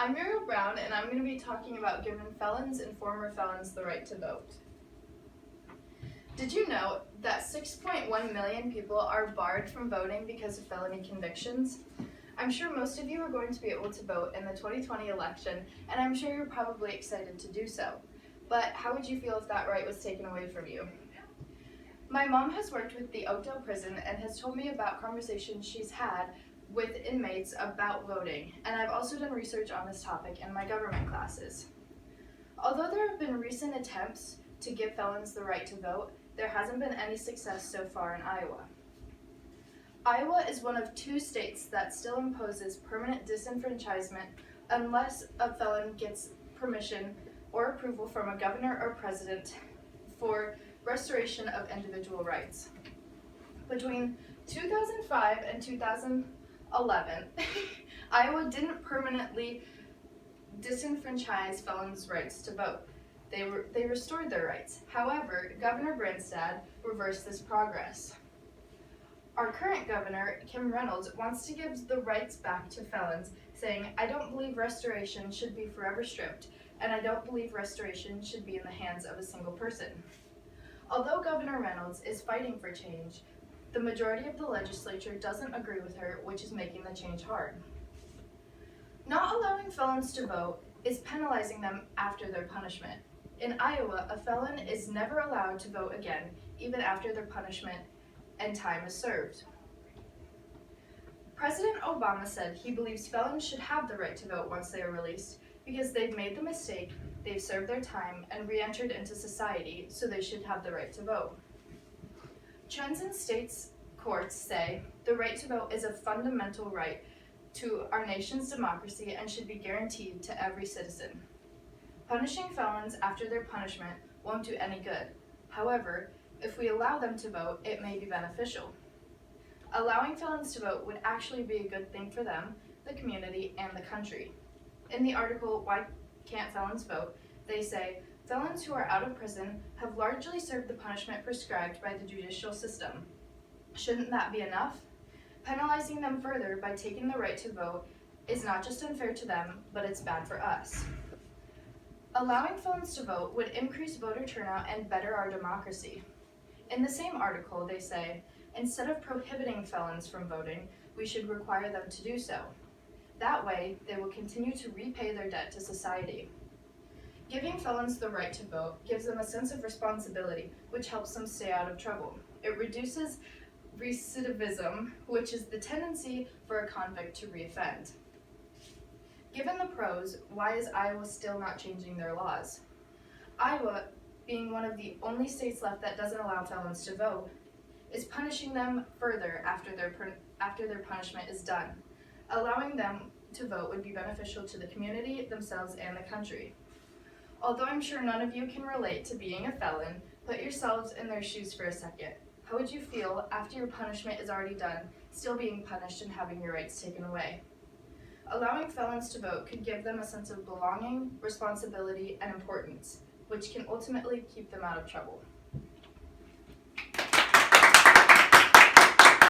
I'm Muriel Brown, and I'm going to be talking about giving felons and former felons the right to vote. Did you know that 6.1 million people are barred from voting because of felony convictions? I'm sure most of you are going to be able to vote in the 2020 election, and I'm sure you're probably excited to do so. But how would you feel if that right was taken away from you? My mom has worked with the Oakdale prison and has told me about conversations she's had with inmates about voting, and I've also done research on this topic in my government classes. Although there have been recent attempts to give felons the right to vote, there hasn't been any success so far in Iowa. Iowa is one of 2 states that still imposes permanent disenfranchisement unless a felon gets permission or approval from a governor or president for restoration of individual rights. Between 2005 and 2011, Iowa didn't permanently disenfranchise felons' rights to vote. They restored their rights. However, Governor Branstad reversed this progress. Our current governor, Kim Reynolds, wants to give the rights back to felons, saying, "I don't believe restoration should be forever stripped, and I don't believe restoration should be in the hands of a single person." Although Governor Reynolds is fighting for change, the majority of the legislature doesn't agree with her, which is making the change hard. Not allowing felons to vote is penalizing them after their punishment. In Iowa, a felon is never allowed to vote again, even after their punishment and time is served. President Obama said he believes felons should have the right to vote once they are released because they've made the mistake, they've served their time, and re-entered into society, so they should have the right to vote. Trends in states' courts say the right to vote is a fundamental right to our nation's democracy and should be guaranteed to every citizen. Punishing felons after their punishment won't do any good. However, if we allow them to vote, it may be beneficial. Allowing felons to vote would actually be a good thing for them, the community, and the country. In the article, "Why Can't Felons Vote?" they say, felons who are out of prison have largely served the punishment prescribed by the judicial system. Shouldn't that be enough? Penalizing them further by taking the right to vote is not just unfair to them, but it's bad for us. Allowing felons to vote would increase voter turnout and better our democracy. In the same article, they say, instead of prohibiting felons from voting, we should require them to do so. That way, they will continue to repay their debt to society. Giving felons the right to vote gives them a sense of responsibility, which helps them stay out of trouble. It reduces recidivism, which is the tendency for a convict to reoffend. Given the pros, why is Iowa still not changing their laws? Iowa, being one of the only states left that doesn't allow felons to vote, is punishing them further after their punishment is done. Allowing them to vote would be beneficial to the community, themselves, and the country. Although I'm sure none of you can relate to being a felon, put yourselves in their shoes for a second. How would you feel after your punishment is already done, still being punished and having your rights taken away? Allowing felons to vote could give them a sense of belonging, responsibility, and importance, which can ultimately keep them out of trouble.